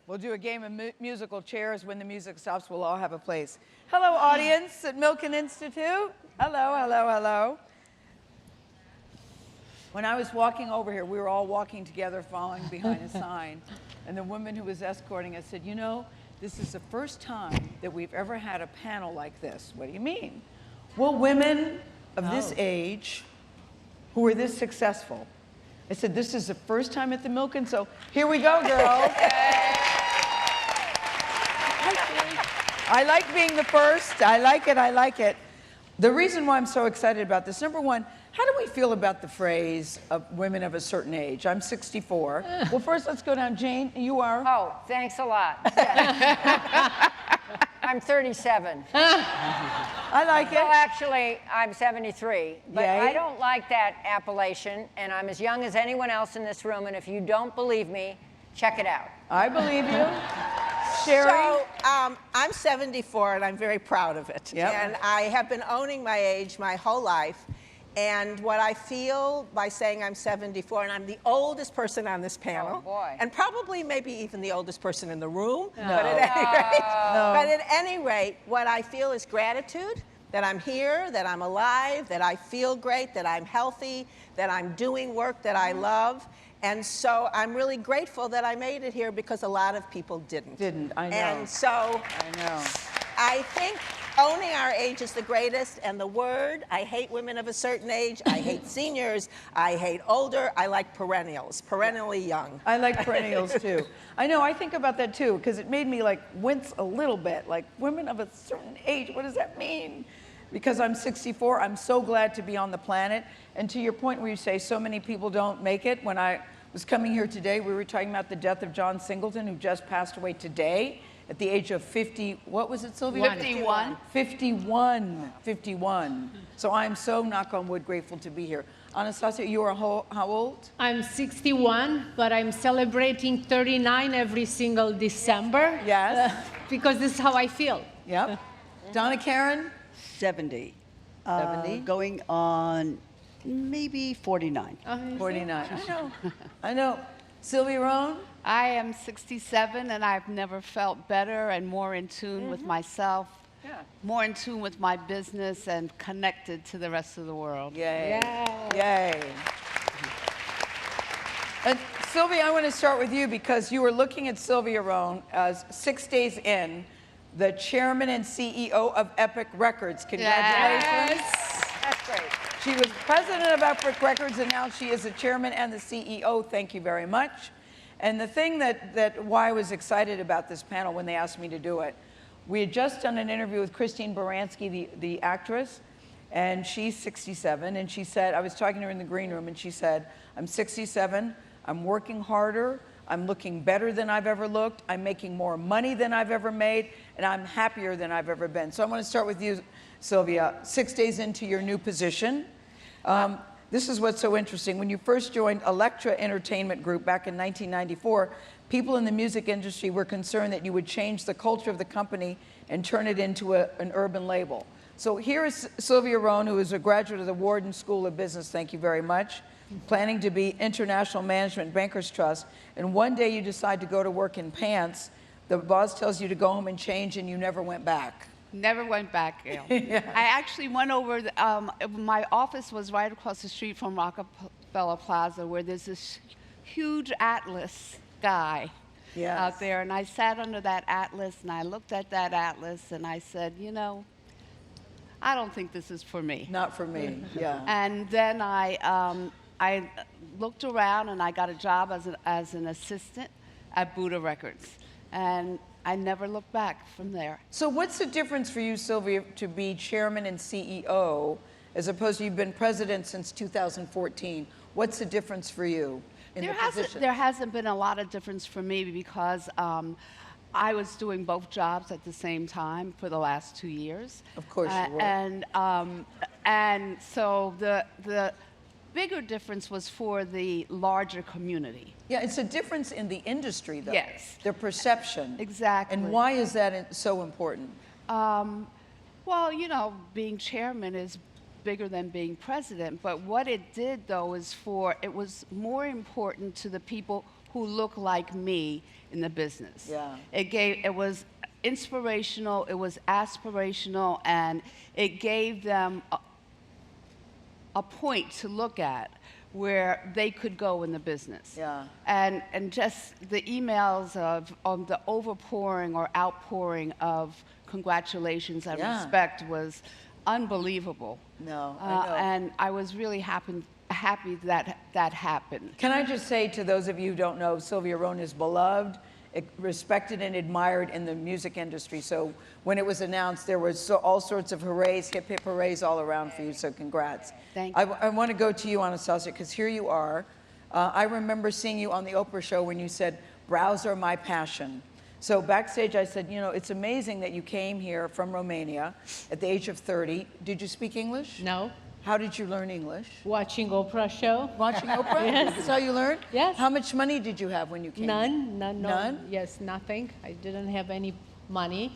We'll do a game of musical chairs. When the music stops, we'll all have a place. Hello, audience at Milken Institute. Hello, hello, hello. When I was walking over here, we were all walking together following behind a sign. And the woman who was escorting us said, you know, this is the first time that we've ever had a panel like this. What do you mean? Well, women of this age who are this successful. I said, this is the first time at the Milken, so here we go, girls. I like being the first. I like it, I like it. The reason why I'm so excited about this, number one, how do we feel about the phrase of women of a certain age? I'm 64. Well, first, let's go down. Jane, you are? Oh, thanks a lot. Yes. I'm 37. I like it. Well, actually, I'm 73. But Yay. I don't like that appellation, and I'm as young as anyone else in this room, and if you don't believe me, check it out. I believe you. Sherry? So, I'm 74, and I'm very proud of it. Yep. And I have been owning my age my whole life. And what I feel by saying I'm 74, and I'm the oldest person on this panel, Oh, boy. and probably maybe even the oldest person in the room, No. but at No. any rate, what I feel is gratitude, that I'm here, that I'm alive, that I feel great, that I'm healthy, that I'm doing work that I love. And so I'm really grateful that I made it here because a lot of people didn't. I know. And so I know. I think owning our age is the greatest, and the word, I hate women of a certain age, I hate seniors, I hate older, I like perennials, perennially young. I like perennials too. I know, I think about that too, because it made me like wince a little bit, like women of a certain age, what does that mean? Because I'm 64, I'm so glad to be on the planet. And to your point where you say so many people don't make it, when I was coming here today, we were talking about the death of John Singleton, who just passed away today at the age of 50, what was it, Sylvia? 51. 51. So I'm so, knock on wood, grateful to be here. Anastasia, you are how old? I'm 61, but I'm celebrating 39 every single December. Yes. Because this is how I feel. Yep. Donna Karan? 70. 70? Going on maybe 49. 49. I know. I know. Sylvia Rhone? I am 67, and I've never felt better and more in tune with myself, more in tune with my business, and connected to the rest of the world. Yay. Yay. And Sylvia, I want to start with you because you were looking at Sylvia Rhone as 6 days in, the chairman and CEO of Epic Records. Congratulations. Yes. That's great. She was president of Epic Records, and now she is the chairman and the CEO. Thank you very much. And the thing that why I was excited about this panel when they asked me to do it, we had just done an interview with Christine Baranski, the actress, and she's 67, and she said, I was talking to her in the green room, and she said, I'm 67, I'm working harder, I'm looking better than I've ever looked, I'm making more money than I've ever made, and I'm happier than I've ever been. So I want to start with you, Sylvia. 6 days into your new position, this is what's so interesting. When you first joined Elektra Entertainment Group back in 1994, people in the music industry were concerned that you would change the culture of the company and turn it into an urban label. So here is Sylvia Rhone, who is a graduate of the Wharton School of Business, thank you very much, planning to be International Management Bankers Trust, and one day you decide to go to work in pants, the boss tells you to go home and change, and you never went back. Never went back, Gayle. Yeah. I actually went over, my office was right across the street from Rockefeller Plaza, where there's this huge atlas guy out there, and I sat under that atlas, and I looked at that atlas, and I said, you know, I don't think this is for me. Not for me, yeah. And then I looked around, and I got a job as an assistant at Buddha Records, and I never looked back from there. So what's the difference for you, Sylvia, to be chairman and CEO, as opposed to you've been president since 2014? What's the difference for you in the position? There hasn't been a lot of difference for me because I was doing both jobs at the same time for the last 2 years. Of course you were. And so the bigger difference was for the larger community. Yeah, it's a difference in the industry, though. Yes. Their perception. Exactly. And why is that so important? Well, you know, being chairman is bigger than being president, but what it did, though, is it was more important to the people who look like me in the business. Yeah. It was inspirational, it was aspirational, and it gave them a point to look at where they could go in the business. Yeah. And just the emails of the overpouring or outpouring of congratulations and Yeah. respect was unbelievable. No, I know. And I was really happy that that happened. Can I just say to those of you who don't know, Sylvia Rhone is beloved, respected and admired in the music industry. So when it was announced, there was all sorts of hoorays, hip hip hoorays all around for you, so congrats. Thank you. I want to go to you, Anastasia, because here you are. I remember seeing you on the Oprah show when you said, brows are my passion. So backstage I said, you know, it's amazing that you came here from Romania at the age of 30. Did you speak English? No. How did you learn English? Watching Oprah show. Watching Oprah? Yes. That's how you learned? Yes. How much money did you have when you came? None. None? Yes, nothing. I didn't have any money.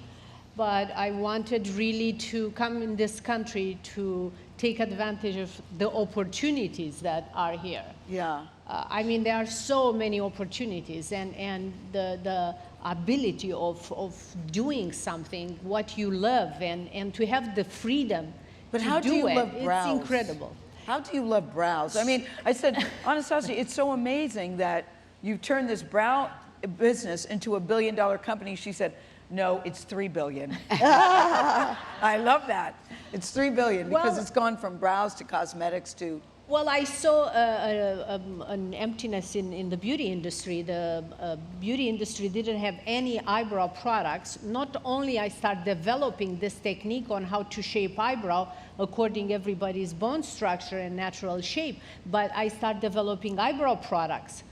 But I wanted really to come in this country to take advantage of the opportunities that are here. Yeah. I mean, there are so many opportunities, and the ability of doing something, what you love, and to have the freedom But to how do you it. love brows? It's incredible. How do you love brows? I mean, I said, Anastasia, it's so amazing that you turned this brow business into $1 billion company. She said, no, it's $3 billion. I love that. It's $3 billion because Well, it's gone from brows to cosmetics to... Well, I saw an emptiness in the beauty industry. The beauty industry didn't have any eyebrow products. Not only I started developing this technique on how to shape eyebrow according everybody's bone structure and natural shape, but I started developing eyebrow products.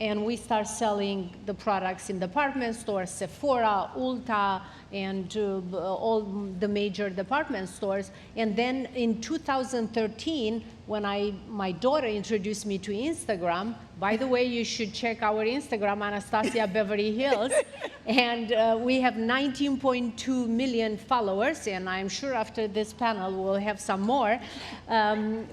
And we start selling the products in department stores, Sephora, Ulta, and all the major department stores. And then in 2013, when my daughter introduced me to Instagram, by the way, you should check our Instagram, Anastasia Beverly Hills. And we have 19.2 million followers, and I'm sure after this panel we'll have some more. Our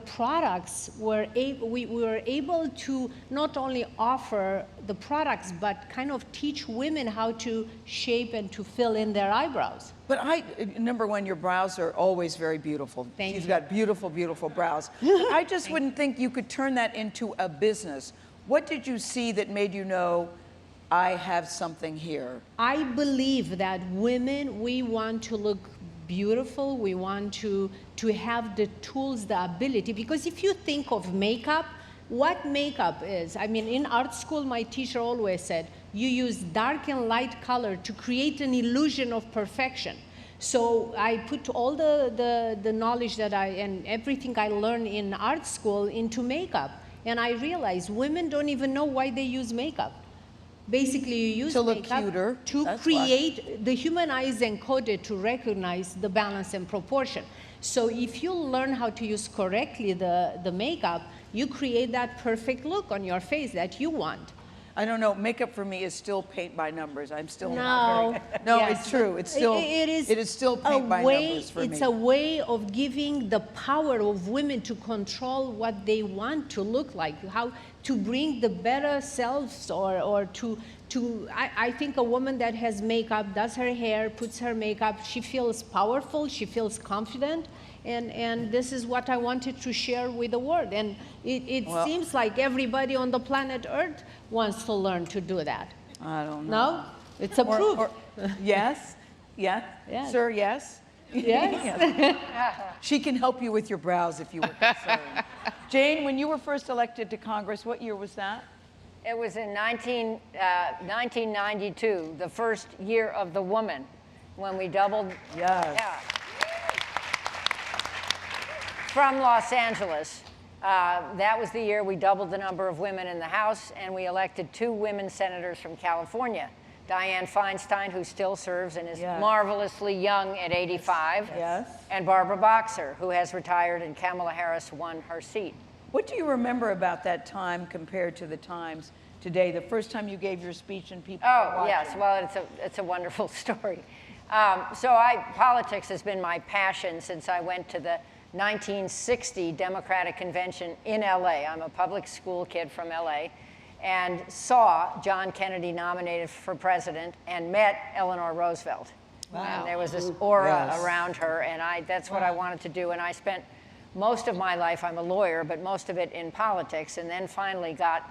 products we were able to not only offer the products, but kind of teach women how to shape and to fill in their eyebrows. But number one, your brows are always very beautiful. Thank She's you. got beautiful, beautiful brows. I just wouldn't think you could turn that into a business. What did you see that made you know, I have something here? I believe that women, we want to look beautiful. We want to have the tools, the ability. Because if you think of makeup, what makeup is, I mean, in art school, my teacher always said, you use dark and light color to create an illusion of perfection. So I put all the knowledge that and everything I learned in art school into makeup. And I realized women don't even know why they use makeup. Basically, you use To look makeup cuter. to That's create, the human eye is encoded to recognize the balance and proportion. So if you learn how to use correctly the makeup, you create that perfect look on your face that you want. I don't know, makeup for me is still paint by numbers. I'm still No. not very... No, Yes, it's true. It's still, it is still paint by numbers for me. It's a way of giving the power of women to control what they want to look like, how to bring the better selves or I think a woman that has makeup, does her hair, puts her makeup, she feels powerful, she feels confident, and this is what I wanted to share with the world. And it seems like everybody on the planet Earth wants to learn to do that. I don't know. No? It's approved. Yes? Yeah? Yes. Sir, yes? Yes? She can help you with your brows if you were concerned. Jane, when you were first elected to Congress, what year was that? It was in 1992, the first year of the woman, when we doubled. Yes. Yeah. From Los Angeles. That was the year we doubled the number of women in the House, and we elected 2 women senators from California. Dianne Feinstein, who still serves and is marvelously young at 85. Yes. And Barbara Boxer, who has retired, and Kamala Harris won her seat. What do you remember about that time compared to the times today, the first time you gave your speech and people were watching? Yes, well, it's a wonderful story. Politics has been my passion since I went to the 1960 Democratic Convention in LA. I'm a public school kid from LA. and saw John Kennedy nominated for president and met Eleanor Roosevelt. Wow. And there was this aura around her, and that's what I wanted to do. And I spent most of my life, I'm a lawyer, but most of it in politics, and then finally got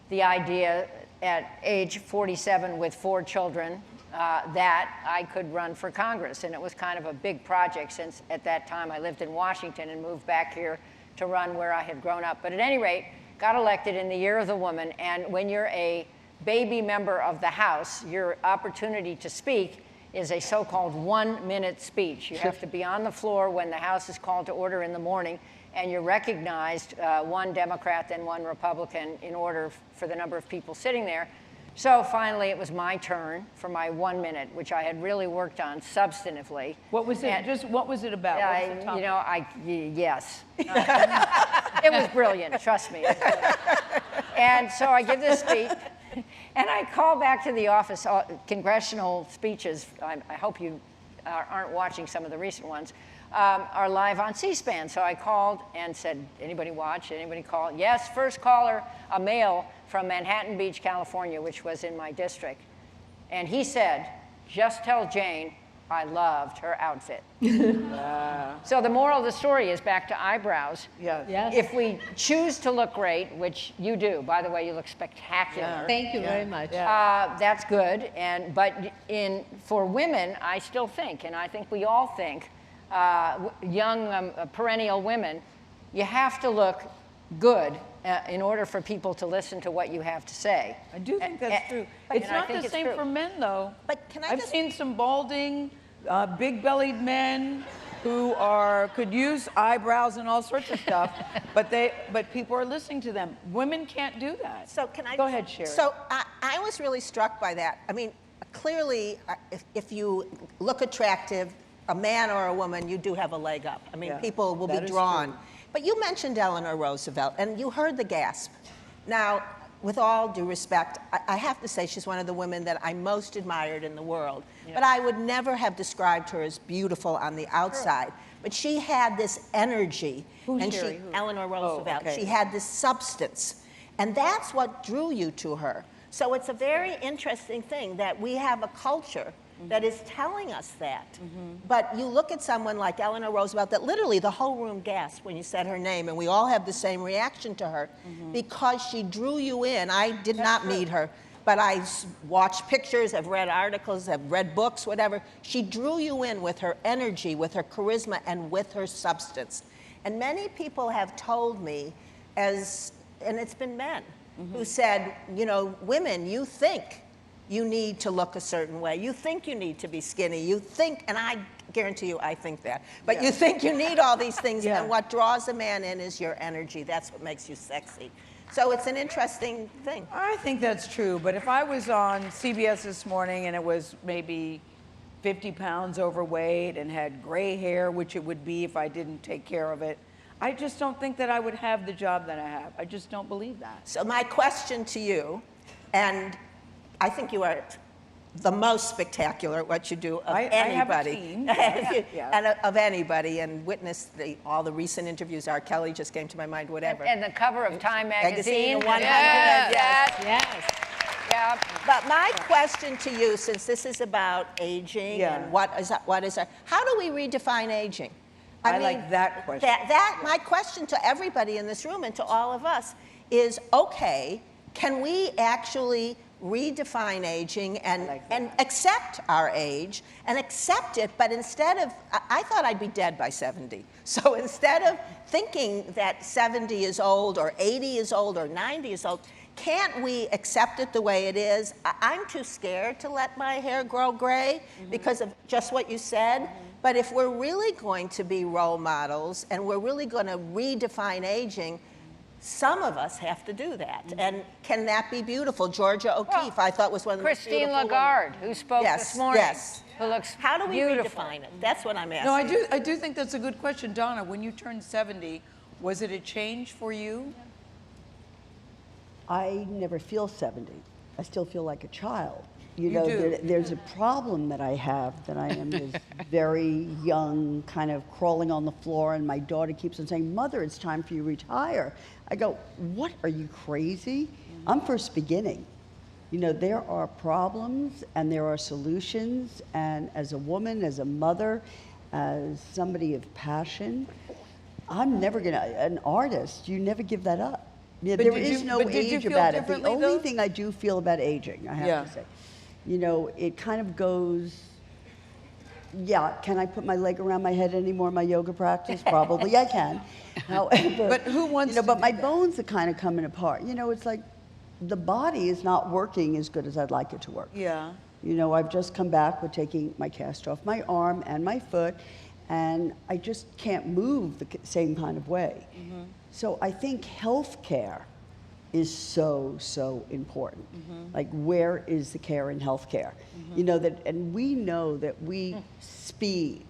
the idea at age 47 with 4 children that I could run for Congress. And it was kind of a big project, since at that time I lived in Washington and moved back here to run where I had grown up. But at any rate, got elected in the Year of the Woman. And when you're a baby member of the House, your opportunity to speak is a so-called 1-minute speech. You have to be on the floor when the House is called to order in the morning, and you're recognized, one Democrat, then one Republican, in order for the number of people sitting there. So finally, it was my turn for my 1 minute, which I had really worked on substantively. What was it? What was it about? What was the topic? Yes. It was brilliant, trust me. And so I give this speech, and I call back to the office. Congressional speeches, I hope you aren't watching some of the recent ones, are live on C-SPAN. So I called and said, anybody watch? Anybody call? Yes, first caller, a male from Manhattan Beach, California, which was in my district. And he said, just tell Jane I loved her outfit. So the moral of the story is back to eyebrows. Yes. If we choose to look great, which you do, by the way, you look spectacular. Thank you very much. That's good. But for women, I still think, and I think we all think, young perennial women, you have to look good in order for people to listen to what you have to say. I do think that's true. It's not the same for men, though. But can I've seen some balding, big-bellied men who could use eyebrows and all sorts of stuff, but people are listening to them. Women can't do that. So can I go ahead, Sherry? So I was really struck by that. I mean, clearly, if you look attractive, a man or a woman, you do have a leg up. I mean, people will be drawn. True. But you mentioned Eleanor Roosevelt, and you heard the gasp. Now, with all due respect, I have to say she's one of the women that I most admired in the world. Yeah. But I would never have described her as beautiful on the outside. Sure. But she had this energy. Eleanor Roosevelt. Oh, okay. She had this substance. And that's what drew you to her. So it's a very interesting thing that we have a culture that is telling us that. But you look at someone like Eleanor Roosevelt, that literally the whole room gasped when you said her name, and we all have the same reaction to her because she drew you in. I did not meet her, but I watched pictures, I've read articles, I've read books, whatever. She drew you in with her energy, with her charisma, and with her substance. And many people have told me, and it's been men, who said, you know, women, you think you need to look a certain way. You think you need to be skinny. You think, and I guarantee you I think that, but you think you need all these things, and what draws a man in is your energy. That's what makes you sexy. So it's an interesting thing. I think that's true, but if I was on CBS this morning and it was maybe 50 pounds overweight and had gray hair, which it would be if I didn't take care of it, I just don't think that I would have the job that I have. I just don't believe that. So my question to you, and I think you are the most spectacular at what you do of anybody. I have a team. And of anybody, and witness all the recent interviews. R. Kelly just came to my mind, whatever. And the cover of Time magazine. 100. Yes. Yeah. But my question to you, since this is about aging and what is how do we redefine aging? I mean, like that question. My question to everybody in this room and to all of us is, okay, can we actually redefine aging and accept our age and accept it, but instead of, I thought I'd be dead by 70. So instead of thinking that 70 is old or 80 is old or 90 is old, can't we accept it the way it is? I'm too scared to let my hair grow gray because of just what you said. But if we're really going to be role models and we're really going to redefine aging, some of us have to do that. And can that be beautiful? Georgia O'Keeffe, I thought, was one of the most beautiful Christine Lagarde, who spoke this morning. Who looks How do we beautiful. redefine it? That's what I'm asking. No, I do think that's a good question. Donna, when you turned 70, was it a change for you? I never feel 70. I still feel like a child. You know, do. There's a problem that I have, that I am this very young, kind of crawling on the floor, and my daughter keeps on saying, "Mother, it's time for you to retire." I go, "What, are you crazy?" I'm first beginning. You know, there are problems and there are solutions, and as a woman, as a mother, as somebody of passion, I'm never gonna, an artist, you never give that up. Yeah, there is no age about it. The only thing I do feel about aging, I have to say, you know, it kind of goes, yeah, can I put my leg around my head anymore in my yoga practice? Probably I can. However, but who wants you know, to but my that? bones are kind of coming apart. You know, it's like the body is not working as good as I'd like it to work. Yeah. You know, I've just come back with taking my cast off my arm and my foot, and I just can't move the same kind of way. Mm-hmm. So I think healthcare is so, so important. Mm-hmm. Like, where is the care in healthcare? Mm-hmm. You know, that, and we know that we speed.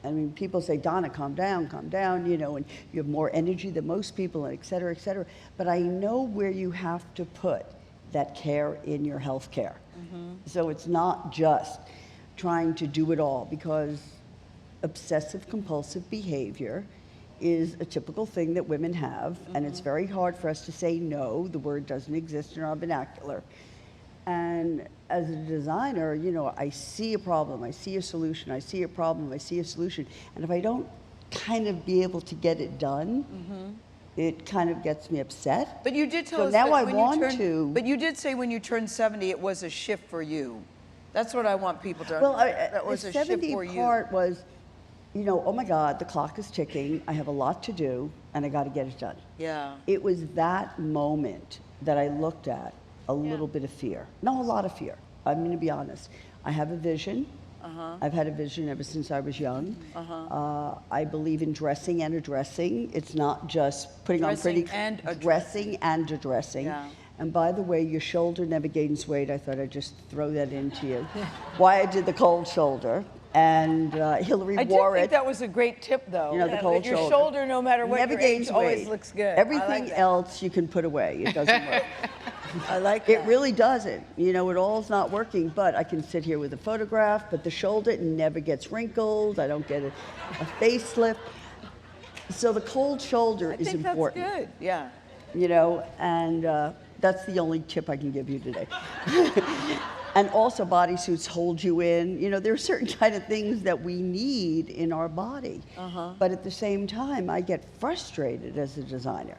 I mean, people say, Donna, calm down, you know, and you have more energy than most people, and et cetera, et cetera. But I know where you have to put that care in your health care. Mm-hmm. So it's not just trying to do it all, because obsessive compulsive behavior is a typical thing that women have, and it's very hard for us to say no. The word doesn't exist in our vernacular. And as a designer, you know, I see a problem, I see a solution, I see a problem, I see a solution. And if I don't kind of be able to get it done, it kind of gets me upset. But you did tell us now that I when want you turned, to. But you did say when you turned 70, it was a shift for you. That's what I want people to Well, understand. That was the a shift 70 for you. part was, you know, oh my God, the clock is ticking, I have a lot to do, and I got to get it done. Yeah. It was that moment that I looked at a little bit of fear. No, a lot of fear. I'm going to be honest. I have a vision. I've had a vision ever since I was young. I believe in dressing and addressing. It's not just putting on pretty... Dressing and addressing. Yeah. And by the way, your shoulder never gains weight. I thought I'd just throw that into you. Why I did the cold shoulder. And Hillary wore it. I think that was a great tip, though. You know, the cold your shoulder. shoulder, no matter what Never your age, gains always weight. looks good. Everything else you can put away. It doesn't work. I like that. It really doesn't. You know, it all's not working, but I can sit here with a photograph, but the shoulder never gets wrinkled. I don't get a facelift. So the cold shoulder is important. That's good, yeah. You know, and that's the only tip I can give you today. And also bodysuits hold you in. You know, there are certain kind of things that we need in our body. But at the same time, I get frustrated as a designer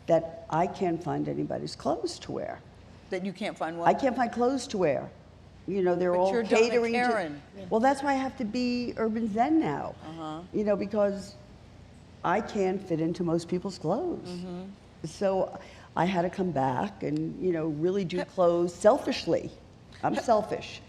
that I can't find anybody's clothes to wear. That you can't find one? I can't find clothes to wear. You know, they're all you're catering Donna to... Karan. Well, that's why I have to be urban zen now. You know, because I can't fit into most people's clothes. So I had to come back and, you know, really do clothes selfishly. I'm selfish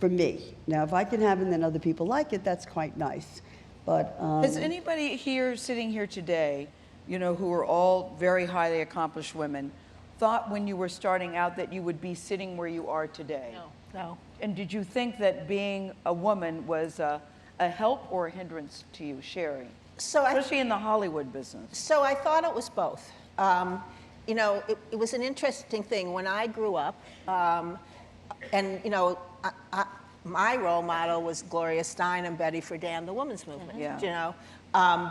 for me. Now, if I can have it and then other people like it, that's quite nice. But has anybody here, sitting here today, you know, who are all very highly accomplished women, thought when you were starting out that you would be sitting where you are today? No. And did you think that being a woman was a help or a hindrance to you, Sherry? Especially in the Hollywood business. So I thought it was both. You know, it was an interesting thing. When I grew up, and, you know, my role model was Gloria Steinem and Betty Friedan, the women's movement, you know.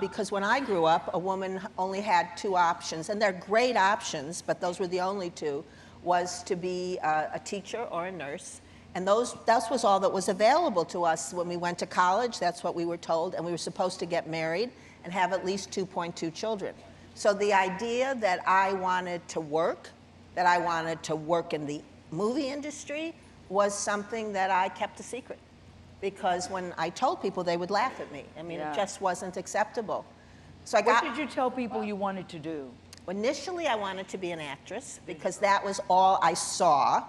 Because when I grew up, a woman only had two options, and they're great options, but those were the only two, was to be a teacher or a nurse. And that was all that was available to us when we went to college. That's what we were told, and we were supposed to get married and have at least 2.2 children. So the idea that I wanted to work in the movie industry was something that I kept a secret, because when I told people, they would laugh at me. I mean, it just wasn't acceptable. So what did you tell people you wanted to do? Initially, I wanted to be an actress because that was all I saw.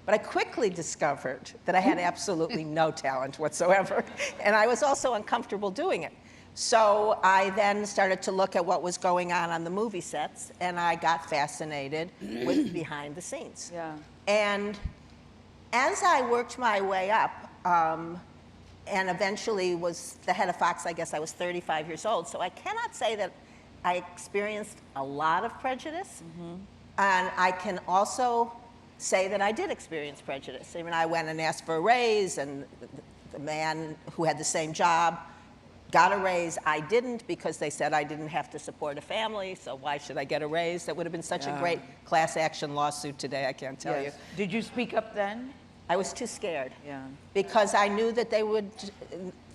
But I quickly discovered that I had absolutely no talent whatsoever, and I was also uncomfortable doing it. So I then started to look at what was going on the movie sets, and I got fascinated with behind the scenes. Yeah. And as I worked my way up, and eventually was the head of Fox, I guess I was 35 years old, so I cannot say that I experienced a lot of prejudice, and I can also say that I did experience prejudice. I mean, I went and asked for a raise, and the man who had the same job got a raise. I didn't because they said I didn't have to support a family, so why should I get a raise? That would have been such a great class action lawsuit today, I can't tell you. Did you speak up then? I was too scared. Yeah. Because I knew that they would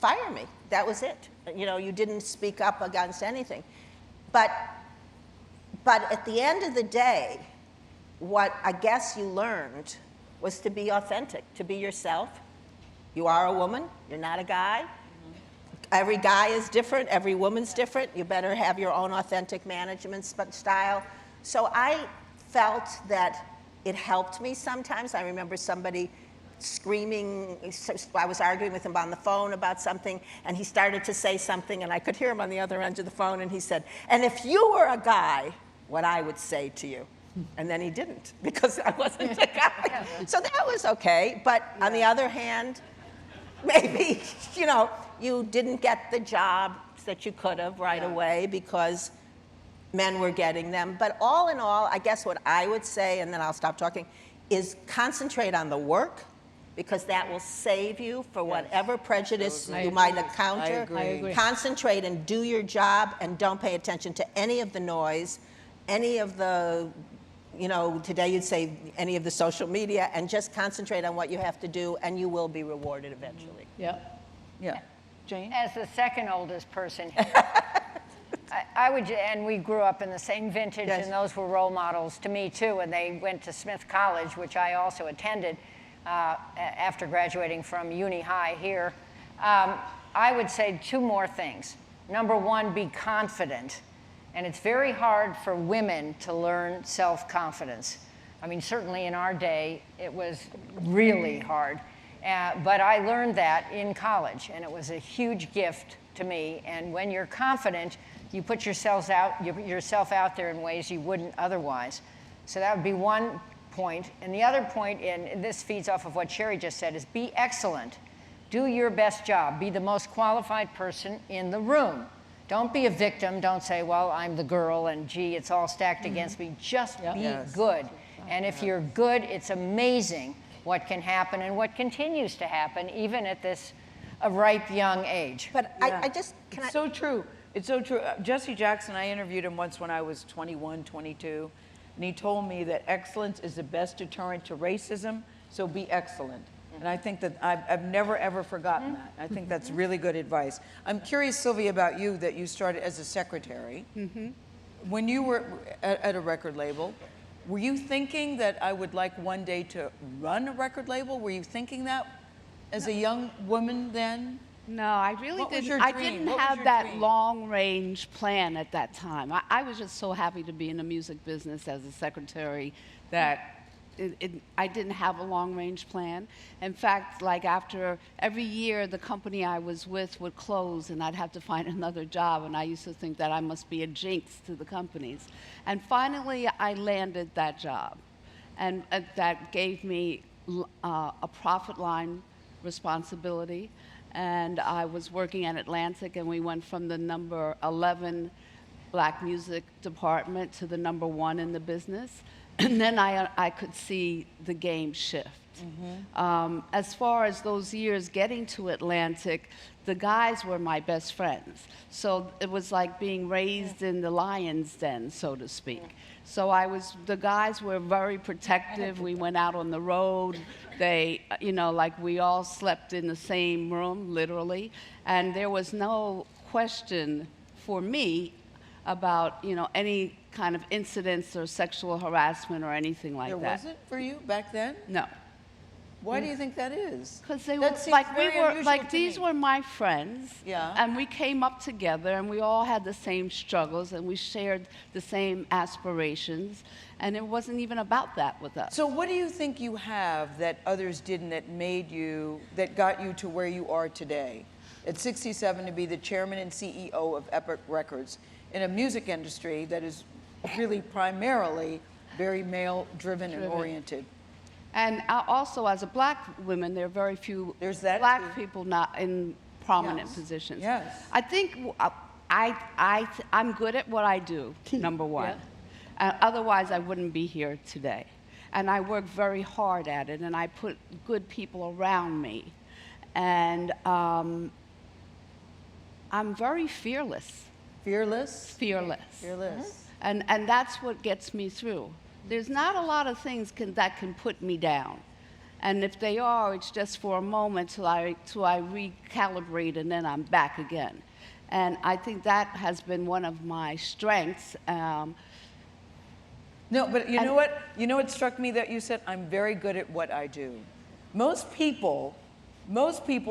fire me. That was it. You know, you didn't speak up against anything. But at the end of the day, what I guess you learned was to be authentic, to be yourself. You are a woman, you're not a guy. Every guy is different, every woman's different. You better have your own authentic management style. So I felt that it helped me sometimes. I remember somebody screaming, I was arguing with him on the phone about something, and he started to say something, and I could hear him on the other end of the phone, and he said, and if you were a guy, what I would say to you. And then he didn't, because I wasn't a guy. So that was okay, but on the other hand, maybe, you know, you didn't get the jobs that you could have right away because men were getting them. But all in all, I guess what I would say, and then I'll stop talking, is concentrate on the work, because that will save you for whatever prejudice you might encounter. I agree. Concentrate and do your job, and don't pay attention to any of the noise, any of the, you know, today you'd say any of the social media, and just concentrate on what you have to do, and you will be rewarded eventually. Yeah. Yeah. Jane? As the second oldest person here, I would, and we grew up in the same vintage, and those were role models to me too, and they went to Smith College, which I also attended after graduating from Uni High here. I would say two more things. Number one, be confident. And it's very hard for women to learn self-confidence. I mean, certainly in our day, it was really hard. But I learned that in college, and it was a huge gift to me. And when you're confident, you put yourself out there in ways you wouldn't otherwise. So that would be one point. And the other point, and this feeds off of what Sherry just said, is be excellent. Do your best job. Be the most qualified person in the room. Don't be a victim. Don't say, well, I'm the girl, and gee, it's all stacked against me. Just be good. And if you're good, it's amazing what can happen and what continues to happen, even at this ripe young age. But I just, It's so true. It's so true. Jesse Jackson, I interviewed him once when I was 21, 22, and he told me that excellence is the best deterrent to racism, so be excellent. And I think that I've never, ever forgotten that. I think that's really good advice. I'm curious, Sylvia, about you, that you started as a secretary. When you were at a record label, were you thinking that I would like one day to run a record label? Were you thinking that as a young woman then? No, I really What was didn't. your I dream? didn't What was have your that dream? long-range plan at that time. I was just so happy to be in the music business as a secretary that I didn't have a long-range plan. In fact, like after every year, the company I was with would close, and I'd have to find another job. And I used to think that I must be a jinx to the companies. And finally, I landed that job, and that gave me a profit line responsibility. And I was working at Lansing, and we went from the number 11 black music department to the number 1 in the business. And then I could see the game shift. As far as those years getting to Atlantic, the guys were my best friends. So it was like being raised in the lion's den, so to speak. So the guys were very protective. We went out on the road. They, you know, like we all slept in the same room, literally. And there was no question for me about, you know, any kind of incidents or sexual harassment or anything like that. There wasn't for you back then? No. Why do you think that is? Because they That were seems like very unusual to these me. were my friends, Yeah. and we came up together, and we all had the same struggles, and we shared the same aspirations, and it wasn't even about that with us. So what do you think you have that others didn't, that got you to where you are today? At 67, to be the chairman and CEO of Epic Records in a music industry that is really primarily very male-driven and oriented. And also, as a black woman, there are very few There's that black too. people not in prominent Yes. positions. Yes. I think I'm good at what I do, number one. Otherwise, I wouldn't be here today. And I work very hard at it, and I put good people around me. And I'm very fearless. Fearless? Fearless. Fearless. And that's what gets me through. There's not a lot of things that can put me down. And if they are, it's just for a moment till I recalibrate, and then I'm back again. And I think that has been one of my strengths. No, but you know what? You know what struck me that you said, I'm very good at what I do. Most people,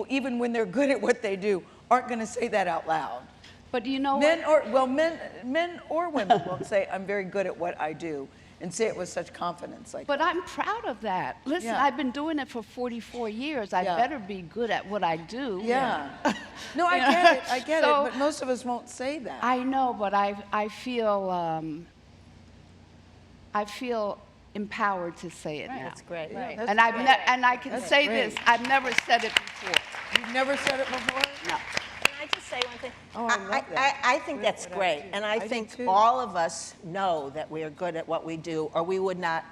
even when they're good at what they do, aren't going to say that out loud. But you know men or women won't say, I'm very good at what I do, and say it with such confidence. But I'm proud of that. Listen, Yeah. I've been doing it for 44 years. I better be good at what I do. Yeah. No, I get it, but most of us won't say that. I know, but I feel empowered to say it now. That's great. Right. That's And I can That's say great. this, I've never said it before. You've never said it before? No. Can I just say one thing? Oh, I love that. I think that's What I great. do. And I I do think too. all of us know that we are good at what we do, or we would not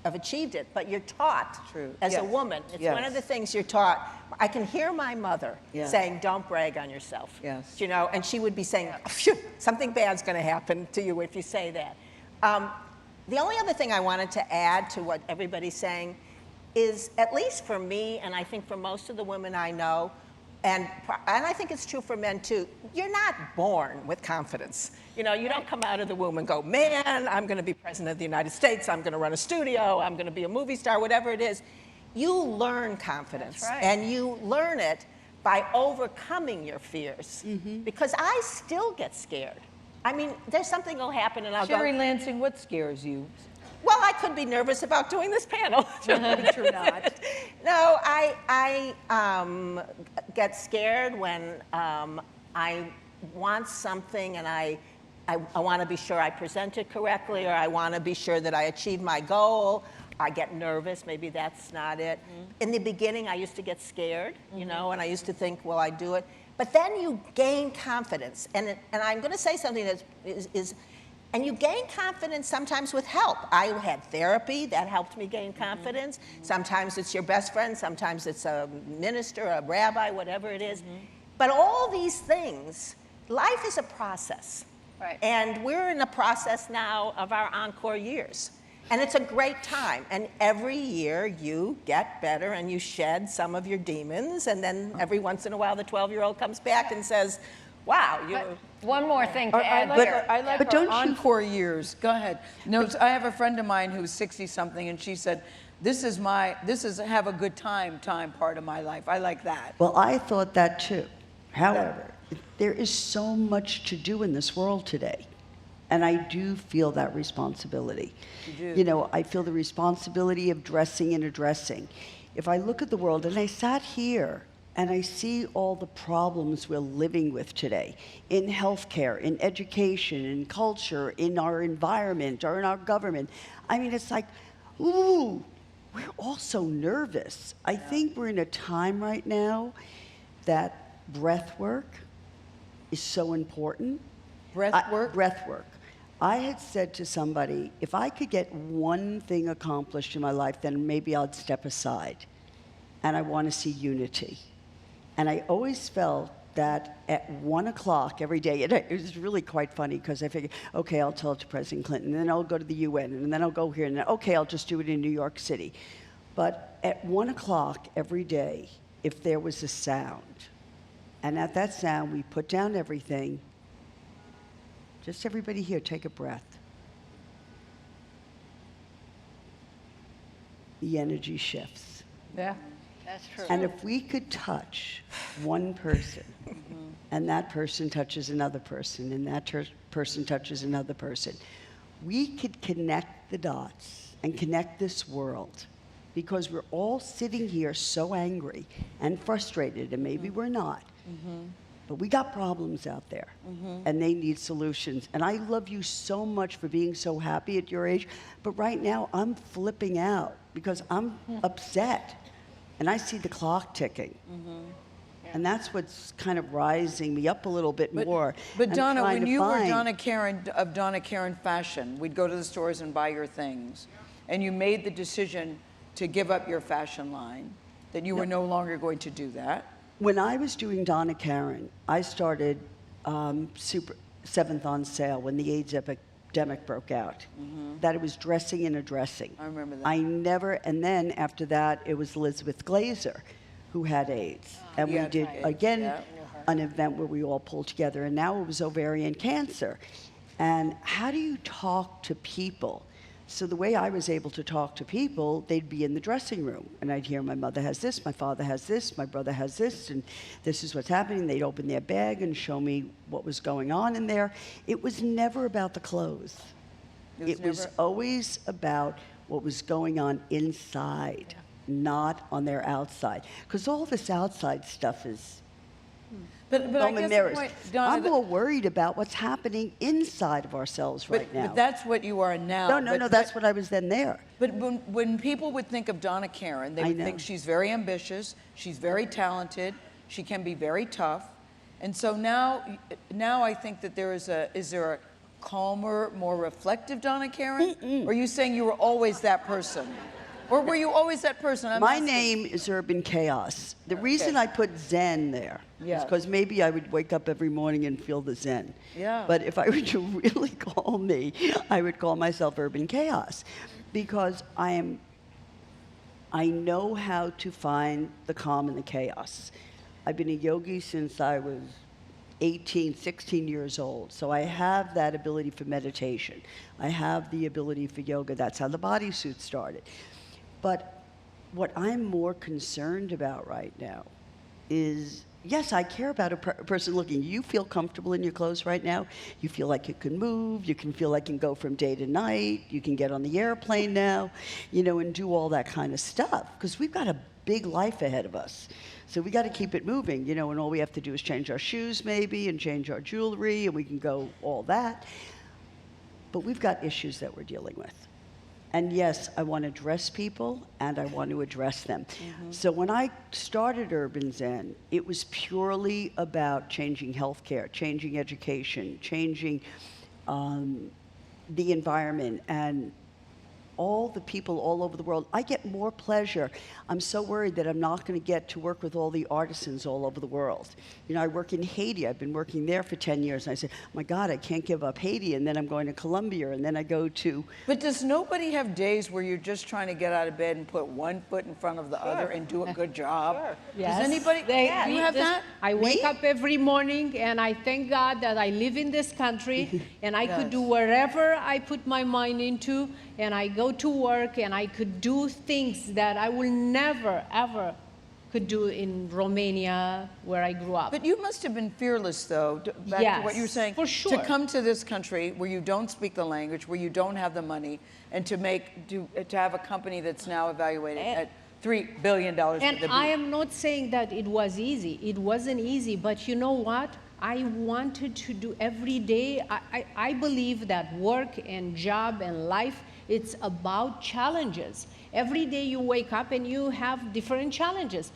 have achieved it. But you're taught True. as Yes. a woman. It's Yes. one of the things you're taught. I can hear my mother Yes. saying, don't brag on yourself. Yes. You know, and she would be saying, phew, something bad's going to happen to you if you say that. The only other thing I wanted to add to what everybody's saying is, at least for me, and I think for most of the women I know, and I think it's true for men too, you're not born with confidence. You know, you don't come out of the womb and go, man, I'm going to be president of the United States, I'm going to run a studio, I'm going to be a movie star, whatever it is. You learn confidence. That's right. And you learn it by overcoming your fears. Because I still get scared. I mean, there's something will happen and I'll Sherry go, Lansing, what scares you? well, I could be nervous about doing this panel. But you're not. No, I get scared when I want something and I want to be sure I present it correctly, or I want to be sure that I achieve my goal. I get nervous, maybe that's not it. In the beginning, I used to get scared, you know, and I used to think, will I do it? But then you gain confidence. And I'm going to say something that and you gain confidence sometimes with help. I had therapy, that helped me gain confidence. Sometimes it's your best friend, sometimes it's a minister, a rabbi, whatever it is. But all these things, life is a process. Right. And we're in a process now of our encore years. And it's a great time. And every year you get better and you shed some of your demons. And then every once in a while the 12-year-old comes back and says, wow, you... One more thing to I add like here. our encore years. Go ahead. No, I have a friend of mine who's 60-something, and she said, this is have a good time part of my life. I like that. Well, I thought that too. However, there is so much to do in this world today. And I do feel that responsibility. You do. You know, I feel the responsibility of dressing and addressing. If I look at the world, and I sat here, and I see all the problems we're living with today in healthcare, in education, in culture, in our environment, or in our government. I mean, it's like, ooh, we're all so nervous. I think we're in a time right now that breath work is so important. Breath work? Breath work. I had said to somebody, if I could get one thing accomplished in my life, then maybe I'd step aside. And I want to see unity. And I always felt that at 1 o'clock every day, and it was really quite funny because I figured, okay, I'll tell it to President Clinton, and then I'll go to the UN, and then I'll go here, and then, okay, I'll just do it in New York City. But at 1 o'clock every day, if there was a sound, and at that sound we put down everything, just everybody here, take a breath. The energy shifts. Yeah. That's true. And if we could touch one person, and that person touches another person, and that person touches another person, we could connect the dots and connect this world, because we're all sitting here so angry and frustrated, and maybe we're not. But we got problems out there, and they need solutions. And I love you so much for being so happy at your age, but right now I'm flipping out because I'm upset. And I see the clock ticking. And that's what's kind of rising me up a little bit more. But I'm Donna, trying when to you were find- Donna Karan of Donna Karan Fashion, we'd go to the stores and buy your things. And you made the decision to give up your fashion line, that you were no longer going to do that. When I was doing Donna Karan, I started Seventh on Sale, when the AIDS epidemic broke out, that it was dressing and addressing. I remember that. I never, and then after that, it was Elizabeth Glaser who had AIDS. And we did, again, an event where we all pulled together, and now it was ovarian cancer. And how do you talk to people? So the way I was able to talk to people, they'd be in the dressing room, and I'd hear my mother has this, my father has this, my brother has this, and this is what's happening. They'd open their bag and show me what was going on in there. It was never about the clothes. It was always about what was going on inside, not on their outside. Because all this outside stuff is But I guess the point, Donna, I'm more worried about what's happening inside of ourselves right now. But that's what you are now. No, that's what I was then there. But when people would think of Donna Karan, they would think she's very ambitious, she's very talented, she can be very tough. And so now I think that is there a calmer, more reflective Donna Karan? Or are you saying you were always that person? Or were you always that person? My name is Urban Chaos. The reason I put Zen there is because maybe I would wake up every morning and feel the Zen. Yeah. But if I were to really call me, I would call myself Urban Chaos, because I know how to find the calm in the chaos. I've been a yogi since I was 18, 16 years old. So I have that ability for meditation. I have the ability for yoga. That's how the bodysuit started. But what I'm more concerned about right now is, yes, I care about a person looking. You feel comfortable in your clothes right now. You feel like you can move. You can feel like you can go from day to night. You can get on the airplane now, and do all that kind of stuff. Because we've got a big life ahead of us. So we got to keep it moving, and all we have to do is change our shoes maybe and change our jewelry, and we can go all that. But we've got issues that we're dealing with. And yes, I want to dress people, and I want to address them. So when I started Urban Zen, it was purely about changing healthcare, changing education, changing the environment, and all the people all over the world. I get more pleasure. I'm so worried that I'm not going to get to work with all the artisans all over the world. I work in Haiti. I've been working there for 10 years. And I said, oh my God, I can't give up Haiti. And then I'm going to Colombia, and then I go to... But does nobody have days where you're just trying to get out of bed and put one foot in front of the other and do a good job? Yes. Does anybody... do you have that? I wake up every morning, and I thank God that I live in this country, and I could do wherever I put my mind into, and I go to work, and I could do things that I will never, ever could do in Romania, where I grew up. But you must have been fearless, though, back to what you were saying. For sure. To come to this country where you don't speak the language, where you don't have the money, and to have a company that's now evaluated at $3 billion. And I am not saying that it was easy. It wasn't easy, but you know what? I wanted to do every day. I believe that work and job and life, it's about challenges. Every day you wake up and you have different challenges.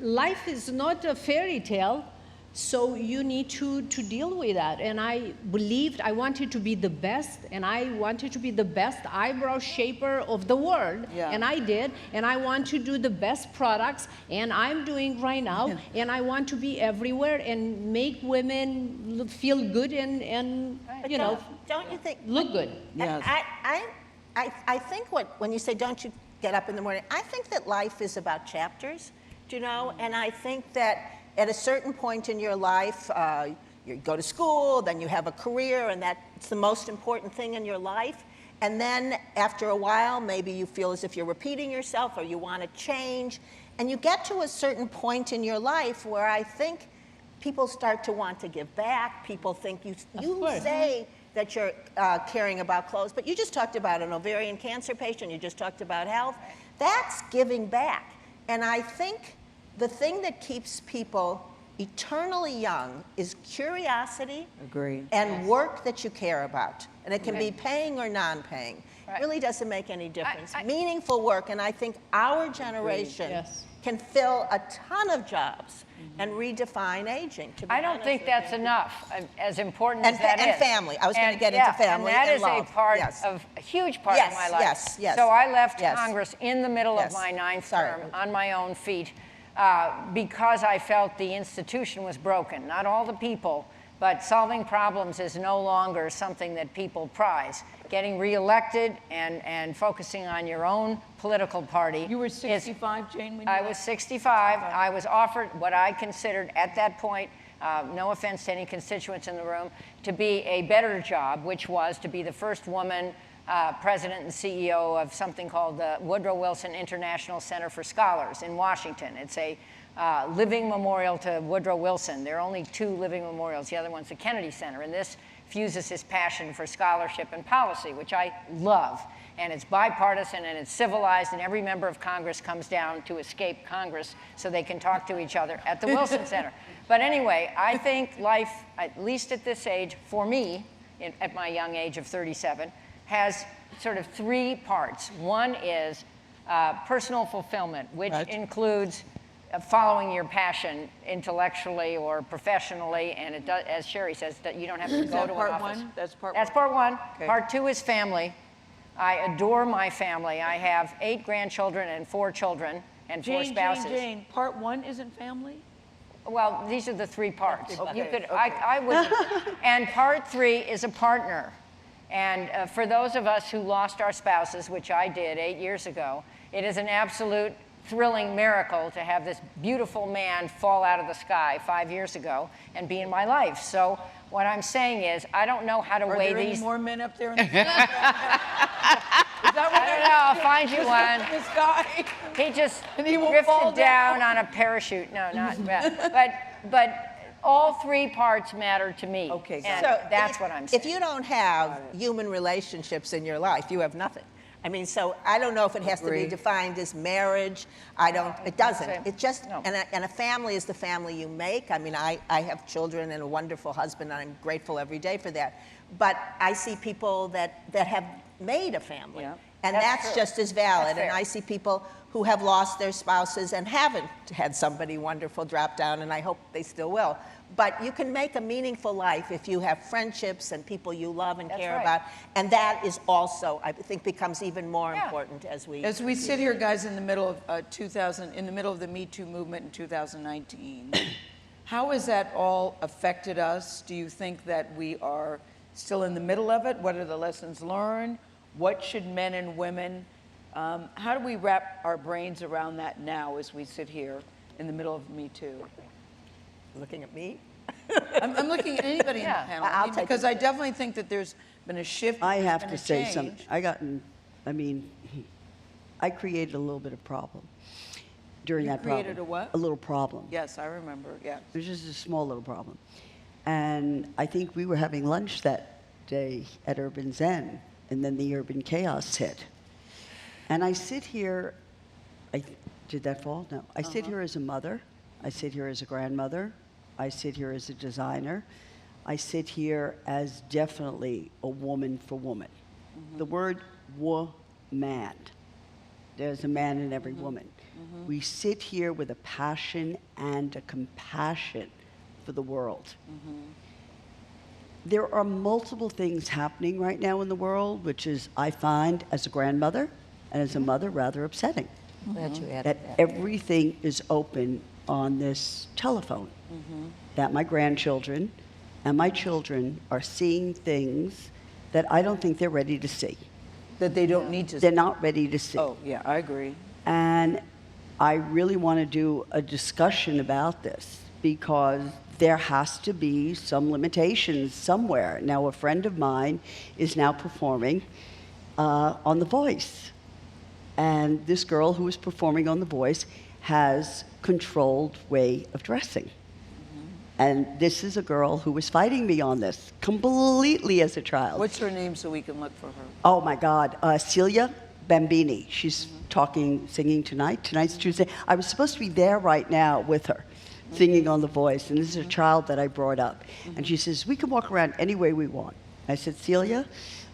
Life is not a fairy tale, so you need to deal with that. And I believed I wanted to be the best, and I wanted to be the best eyebrow shaper of the world, and I did. And I want to do the best products, and I'm doing right now, and I want to be everywhere and make women feel good and don't you think, look good. Yes. I think when you say don't you get up in the morning, I think that life is about chapters, and I think that at a certain point in your life, you go to school, then you have a career, and that's the most important thing in your life. And then after a while, maybe you feel as if you're repeating yourself, or you want to change. And you get to a certain point in your life where I think people start to want to give back. People think you say that you're caring about clothes, but you just talked about an ovarian cancer patient, you just talked about health. That's giving back. And I think the thing that keeps people eternally young is curiosity and work that you care about. And it can be paying or non-paying. It really doesn't make any difference. Meaningful work, and I think our generation can fill a ton of jobs and redefine aging. I don't think that's enough, as important as that is. And family. I was going to get into family and love. And that is a part of a huge part of my life. Yes. So I left Congress in the middle of my ninth term on my own feet. because I felt the institution was broken. Not all the people, but solving problems is no longer something that people prize. Getting reelected and focusing on your own political party. You were 65, Jane, when you I was 65. I was offered what I considered at that point, no offense to any constituents in the room, to be a better job, which was to be the first woman president and CEO of something called the Woodrow Wilson International Center for Scholars in Washington. It's a living memorial to Woodrow Wilson. There are only 2 living memorials. The other one's the Kennedy Center. And this fuses his passion for scholarship and policy, which I love. And it's bipartisan and it's civilized, and every member of Congress comes down to escape Congress so they can talk to each other at the Wilson Center. But anyway, I think life, at least at this age, for me, at my young age of 37, has sort of 3 parts. One is personal fulfillment, which includes following your passion intellectually or professionally, and it does, as Sherry says, that you don't have to go to an office. That's part That's 1? part 1. Okay. Part 2 is family. I adore my family. I have 8 grandchildren and 4 children and 4 spouses. Jane, part 1 isn't family? Well, these are the 3 parts. Okay, You could, okay. I would, and part 3 is a partner. And for those of us who lost our spouses, which I did 8 years ago, it is an absolute thrilling miracle to have this beautiful man fall out of the sky 5 years ago and be in my life. So what I'm saying is, I don't know how to Are weigh there these. any more men up there in the sky? Is that what I don't know. I'll find you one. in the sky? He just And he won't fall drifted down on a parachute. No, not. But all 3 parts matter to me. Okay, and So that's what I'm saying. If you don't have human relationships in your life, you have nothing. I mean, so I don't know if it has to Agree. be defined as marriage. I don't, it doesn't. Okay. It just, No. and a family is the family you make. I mean, I have children and a wonderful husband, and I'm grateful every day for that. But I see people that have made a family. Yeah. And That's that's true. just as valid. That's And fair. I see people who have lost their spouses and haven't had somebody wonderful drop down, and I hope they still will. But you can make a meaningful life if you have friendships and people you love and That's care right. about. And that is also, I think, becomes even more Yeah. important as we sit here, guys, in the middle of in the middle of the Me Too movement in 2019, how has that all affected us? Do you think that we are still in the middle of it? What are the lessons learned? What should men and women, how do we wrap our brains around that now as we sit here in the middle of Me Too? looking at me. I'm looking at anybody Yeah. in the panel, I'll take because I definitely think that there's been a shift. I there's have been to a say change. something. I created a little bit of problem during You that problem. created a what? A little problem. Yes, I remember, yeah. It was just a small little problem. And I think we were having lunch that day at Urban Zen, and then the urban chaos hit. And I sit here, did that fall? No. I sit here as a mother. I sit here as a grandmother. I sit here as a designer. I sit here as definitely a woman for woman. The word woman. There's a man in every woman. We sit here with a passion and a compassion for the world. There are multiple things happening right now in the world, which is, I find, as a grandmother and as a mother, rather upsetting. Glad you added That everything is open on this telephone. That my grandchildren and my children are seeing things that I don't think they're ready to see. That they don't need to. They're not ready to see. Oh, yeah, I agree. And I really want to do a discussion about this because there has to be some limitations somewhere. Now, a friend of mine is now performing on The Voice. And this girl who is performing on The Voice has controlled way of dressing. And this is a girl who was fighting me on this completely as a child. What's her name so we can look for her? Oh my God, Celia Bambini. She's singing tonight. Tonight's Tuesday. I was supposed to be there right now with her, singing on The Voice. And this is a child that I brought up. And she says, we can walk around any way we want. I said, Celia,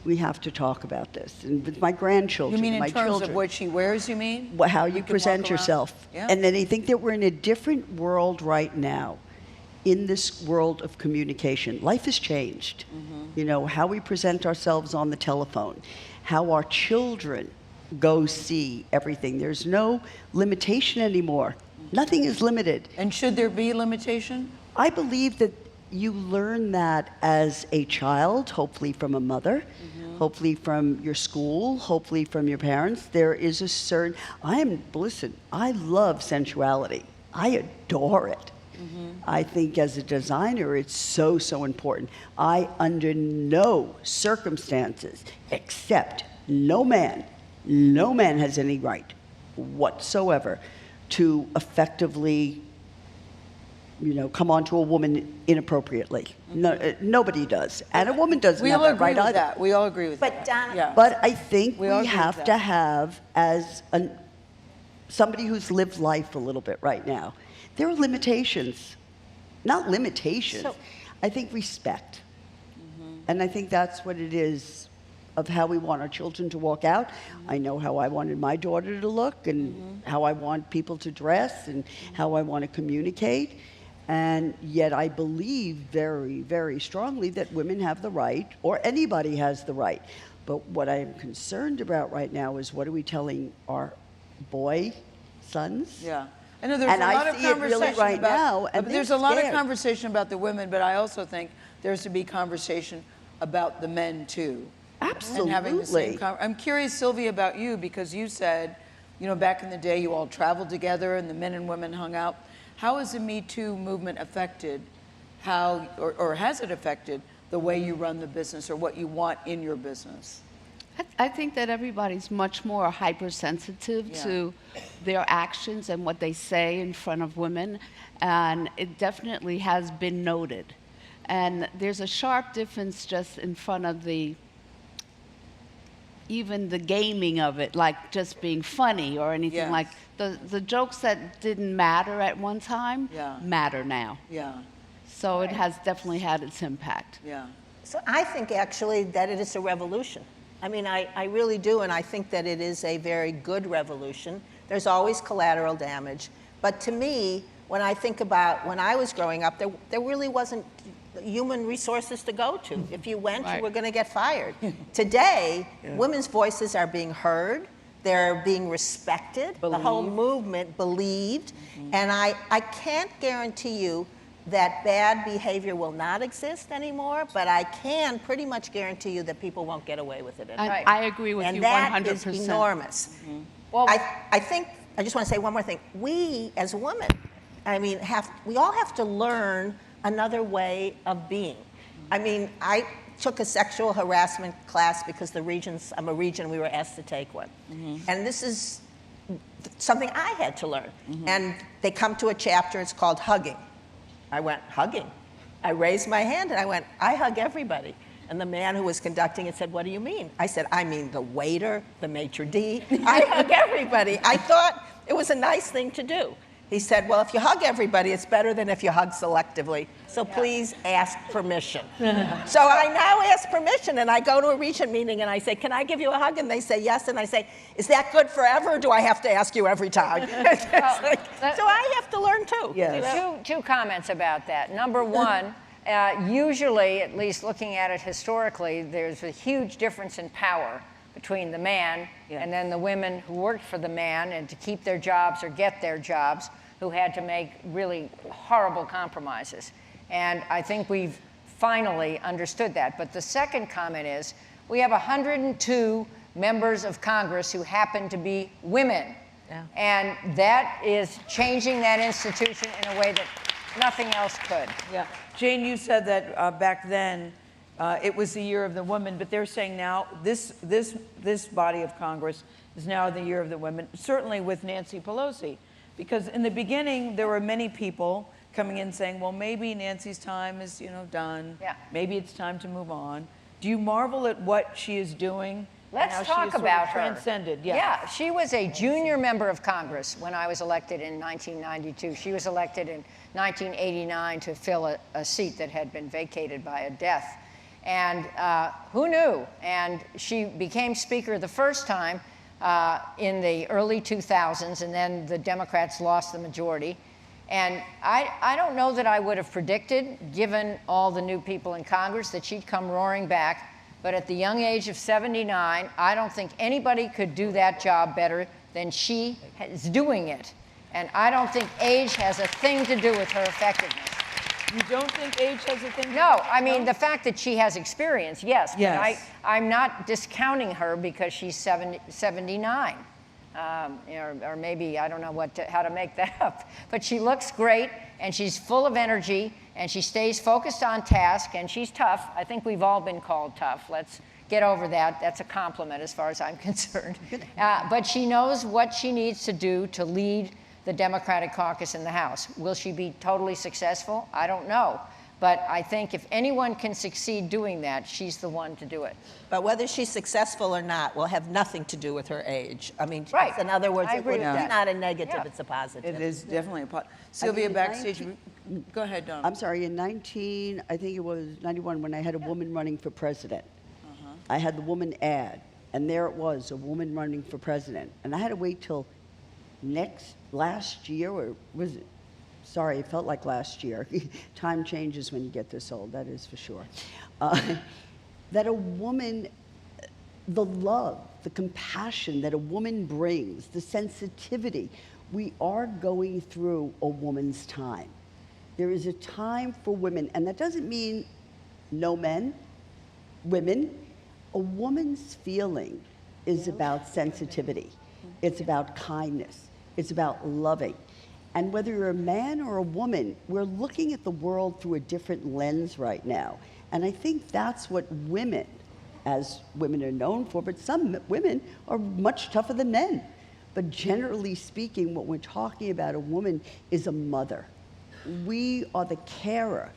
we have to talk about this. And with my grandchildren, You mean in my terms children. of what she wears, you mean? How you can present walk around? yourself. Yeah. And then I think that we're in a different world right now, in this world of communication. Life has changed. You know, how we present ourselves on the telephone, how our children go see everything. There's no limitation anymore. Nothing is limited. And should there be limitation? I believe that you learn that as a child, hopefully from a mother, hopefully from your school, hopefully from your parents. There is a certain, listen, I love sensuality. I adore it. I think as a designer, it's so, so important. I, under no circumstances, except no man has any right whatsoever to effectively, come onto a woman inappropriately. No, nobody does. And a woman doesn't have that right either. We all agree with that. But Donna, Yeah. But I think We all we agree have with to that. have, as somebody who's lived life a little bit right now, there are limitations. Not limitations. So- I think respect. And I think that's what it is of how we want our children to walk out. I know how I wanted my daughter to look and how I want people to dress and how I want to communicate. And yet I believe very, very strongly that women have the right, or anybody has the right. But what I am concerned about right now is, what are we telling our boy sons? Yeah. I know there's And a I lot of see it really conversation right about, now, and but there's they're a lot of scared. conversation about the women, but I also think there's to be conversation about the men too. And having the same Absolutely. I'm curious, Sylvia, about you, because you said, back in the day you all traveled together and the men and women hung out. How has the Me Too movement affected or has it affected the way you run the business or what you want in your business? I think that everybody's much more hypersensitive to their actions and what they say in front of women, and it definitely has been noted. And there's a sharp difference just in front of even the gaming of it, like just being funny or anything. Yes. Like the jokes that didn't matter at one time matter now. Yeah, So it has definitely had its impact. yeah. so I think actually that it is a revolution. I mean, I really do, and I think that it is a very good revolution. There's always collateral damage. But to me, when I think about when I was growing up, there really wasn't human resources to go to. If you went, you were going to get fired. Today, women's voices are being heard. They're being respected. The whole movement believed. And I can't guarantee you that bad behavior will not exist anymore, but I can pretty much guarantee you that people won't get away with it anymore. I agree with you 100%. And that is enormous. Well, I think, I just want to say one more thing. We, as women, I mean, we all have to learn another way of being. I mean, I took a sexual harassment class because I'm a regent, we were asked to take one. And this is something I had to learn. And they come to a chapter, it's called hugging. I went, hugging? I raised my hand and I went, I hug everybody. And the man who was conducting it said, what do you mean? I said, I mean the waiter, the maitre d'. I hug everybody. I thought it was a nice thing to do. He said, well, if you hug everybody, it's better than if you hug selectively. So please ask permission. So I now ask permission, and I go to a regent meeting, and I say, can I give you a hug? And they say yes. And I say, is that good forever, or do I have to ask you every time? So I have to learn, too. Yes. Two comments about that. Number one, usually, at least looking at it historically, there's a huge difference in power between the man and then the women who worked for the man and to keep their jobs or get their jobs, who had to make really horrible compromises. And I think we've finally understood that. But the second comment is, we have 102 members of Congress who happen to be women. And that is changing that institution in a way that nothing else could. Yeah. Jane, you said that back then it was the year of the woman, but they're saying now this body of Congress is now the year of the women, certainly with Nancy Pelosi. Because in the beginning, there were many people coming in saying, well, maybe Nancy's time is, done. Yeah. Maybe it's time to move on. Do you marvel at what she is doing? Let's talk about her. Transcended, Yeah, she was a junior member of Congress when I was elected in 1992. She was elected in 1989 to fill a seat that had been vacated by a death. And who knew? And she became Speaker the first time in the early 2000s, and then the Democrats lost the majority. And I don't know that I would have predicted, given all the new people in Congress, that she'd come roaring back. But at the young age of 79, I don't think anybody could do that job better than she is doing it. And I don't think age has a thing to do with her effectiveness. You don't think age has a thing to do? No, I mean, the fact that she has experience, yes. Yes. But I'm not discounting her because she's 79. Or maybe, I don't know how to make that up. But she looks great, and she's full of energy, and she stays focused on task, and she's tough. I think we've all been called tough. Let's get over that. That's a compliment as far as I'm concerned. But she knows what she needs to do to lead the Democratic caucus in the House. Will she be totally successful? I don't know. But I think if anyone can succeed doing that, she's the one to do it. But whether she's successful or not will have nothing to do with her age. I mean, Right. in other words, I agree with it's that. not a negative, Yeah. it's a positive. It is definitely a positive. Sylvia, in backstage. Go ahead, Donna. I'm sorry, in I think it was 91, when I had a woman running for president. I had the woman ad, and there it was, a woman running for president. And I had to wait till last year, or was it? Sorry, it felt like last year. Time changes when you get this old, that is for sure. That a woman, the love, the compassion that a woman brings, the sensitivity, we are going through a woman's time. There is a time for women, and that doesn't mean no men, women. A woman's feeling is about sensitivity. It's about kindness. It's about loving. And whether you're a man or a woman, we're looking at the world through a different lens right now. And I think that's what women, as women are known for, but some women are much tougher than men. But generally speaking, what we're talking about, a woman is a mother. We are the carer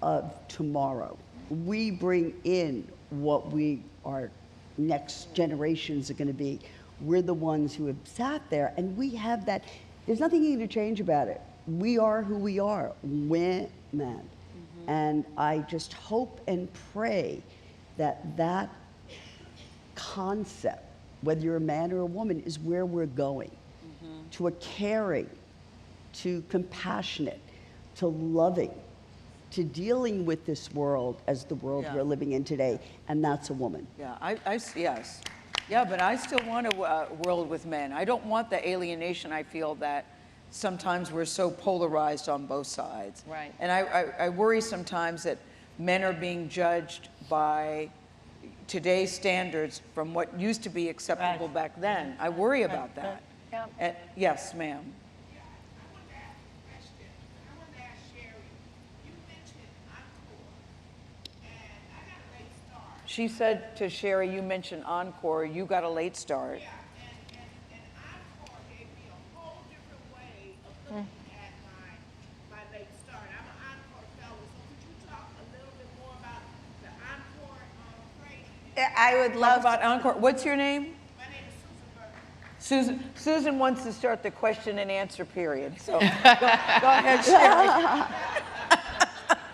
of tomorrow. We bring in what our next generations are going to be. We're the ones who have sat there, and we have that. There's nothing you can change about it. We are who we are, women. And I just hope and pray that that concept, whether you're a man or a woman, is where we're going. To a caring, to compassionate, to loving, to dealing with this world as the world we're living in today, and that's a woman. Yeah, yes. Yeah, but I still want a world with men. I don't want the alienation I feel that sometimes we're so polarized on both sides. Right. And I worry sometimes that men are being judged by today's standards from what used to be acceptable back then. I worry about that. Yeah. Yes, ma'am. She said to Sherry, you mentioned Encore, you got a late start. Yeah, and Encore gave me a whole different way of looking at my late start. I'm an Encore fellow, so could you talk a little bit more about the Encore training? I would love Talk about Encore. What's your name? My name is Susan Burke. Susan wants to start the question and answer period. So go ahead, Sherry.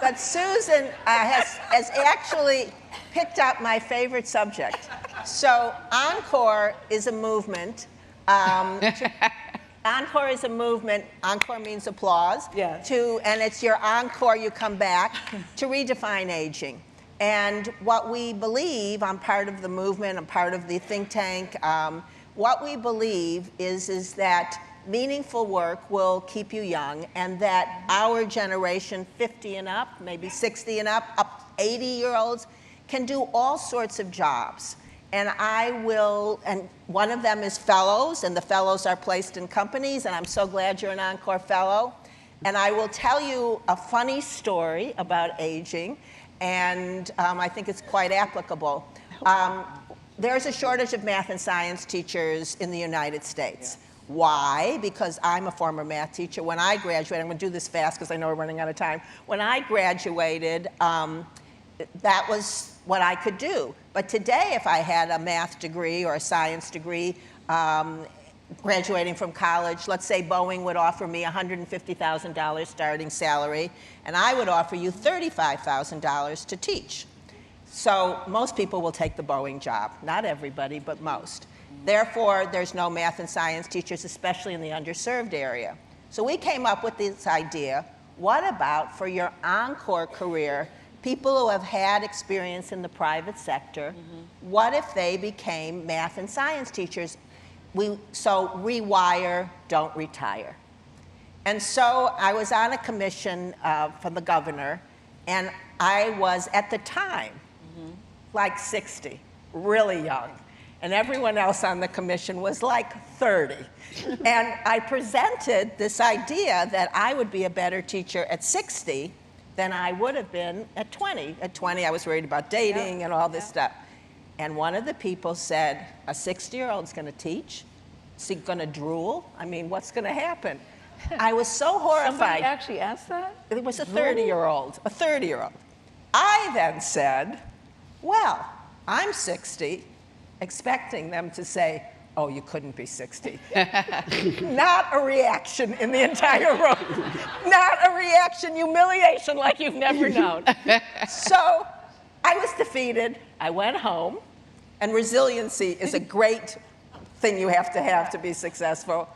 But Susan has actually picked up my favorite subject. So Encore is a movement. Encore is a movement. Encore means applause. Yes. And it's your encore, you come back, to redefine aging. And what we believe, I'm part of the movement, I'm part of the think tank, what we believe is that meaningful work will keep you young, and that our generation, 50 and up, maybe 60 and up 80-year-olds, can do all sorts of jobs. And and one of them is fellows, and the fellows are placed in companies, and I'm so glad you're an Encore fellow. And I will tell you a funny story about aging, and I think it's quite applicable. There's a shortage of math and science teachers in the United States. Why? Because I'm a former math teacher. When I graduated, I'm going to do this fast because I know we're running out of time. When I graduated, that was what I could do. But today, if I had a math degree or a science degree, graduating from college, let's say Boeing would offer me $150,000 starting salary, and I would offer you $35,000 to teach. So most people will take the Boeing job. Not everybody, but most. Therefore, there's no math and science teachers, especially in the underserved area. So we came up with this idea, what about for your Encore career, people who have had experience in the private sector, what if they became math and science teachers? So rewire, don't retire. And so I was on a commission from the governor, and I was, at the time, like 60, really young. And everyone else on the commission was like 30. And I presented this idea that I would be a better teacher at 60 than I would have been at 20. At 20, I was worried about dating and all this stuff. And one of the people said, a 60-year-old's going to teach? Is he going to drool? I mean, what's going to happen? I was so horrified. Somebody actually asked that? It was a 30-year-old, a 30-year-old. I then said, well, I'm 60, expecting them to say, oh, you couldn't be 60. Not a reaction in the entire room. Not a reaction, humiliation like you've never known. So I was defeated. I went home. And resiliency is a great thing you have to be successful.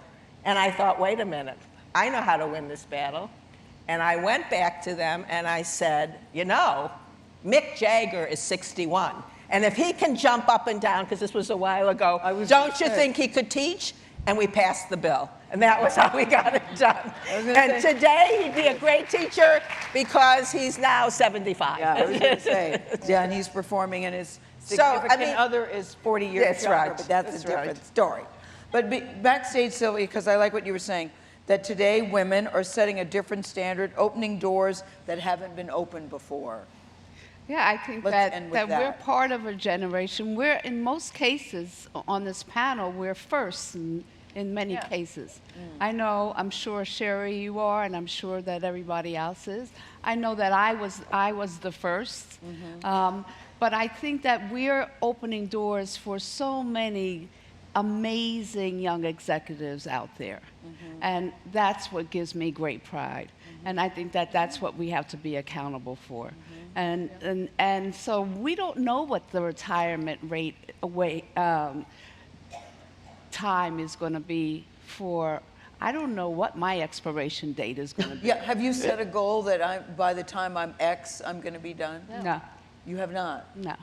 And I thought, wait a minute, I know how to win this battle. And I went back to them and I said, you know, Mick Jagger is 61. And if he can jump up and down, because this was a while ago, don't you think he could teach? And we passed the bill. And that was how we got it done. And today, he'd be a great teacher because he's now 75. Yeah, I was going to say. Yeah, and he's performing, and his significant other is 40 years younger, but that's a different story. But backstage, Sylvia, because I like what you were saying, that today women are setting a different standard, opening doors that haven't been opened before. Yeah, I think that we're part of a generation. We're, in most cases on this panel, we're first in many cases. I know, I'm sure, Sherry, you are, and I'm sure that everybody else is. I know that I was the first. But I think that we're opening doors for so many amazing young executives out there. And that's what gives me great pride. And I think that that's what we have to be accountable for. And so we don't know what the retirement rate time is going to be for. I don't know what my expiration date is going to be. Yeah, have you set a goal that by the time I'm X, I'm going to be done? No. You have not? No.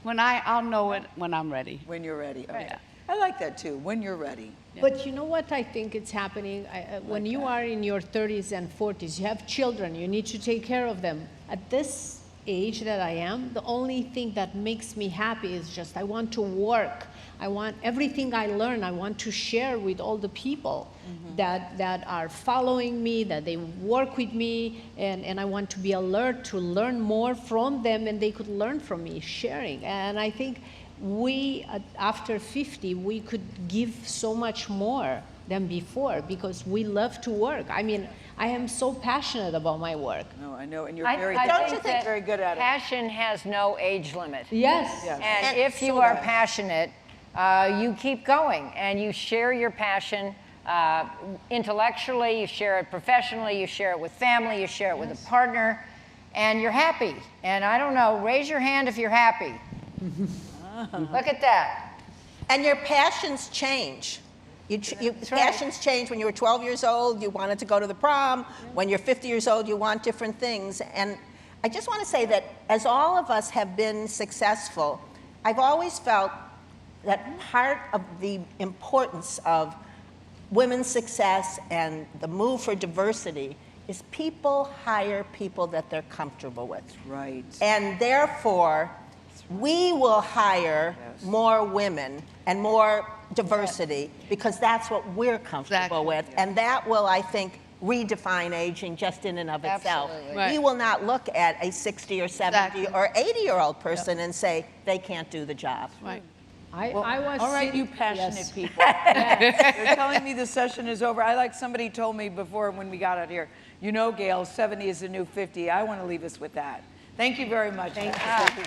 I'll know it when I'm ready. When you're ready. Okay. Yeah. I like that too, when you're ready. But you know what I think it's happening? When you are in your 30s and 40s, you have children, you need to take care of them. At this age that I am, the only thing that makes me happy is just I want to work. I want everything I learn, I want to share with all the people that are following me, that they work with me, and I want to be alert to learn more from them, and they could learn from me, sharing. And I think we, after 50, we could give so much more than before because we love to work. I mean, I am so passionate about my work. No, I know, and you're don't you think very good at it. Passion has no age limit. Yes. And if you are passionate, you keep going and you share your passion intellectually, you share it professionally, you share it with family, you share it with a partner, and you're happy. And I don't know, raise your hand if you're happy. Look at that. And your passions change. Passions change. When you were 12 years old, you wanted to go to the prom. When you're 50 years old, you want different things. And I just want to say that as all of us have been successful, I've always felt that part of the importance of women's success and the move for diversity is people hire people that they're comfortable with. Right. And therefore, we will hire more women and more diversity because that's what we're comfortable with. And that will, I think, redefine aging just in and of itself. Right. We will not look at a 60 or 70 or 80-year-old person and say they can't do the job. Right. I was all right, sitting- you passionate yes. people. They're telling me the session is over. Somebody told me before when we got out here, you know, Gayle, 70 is the new 50. I want to leave us with that. Thank you very much. Thank you.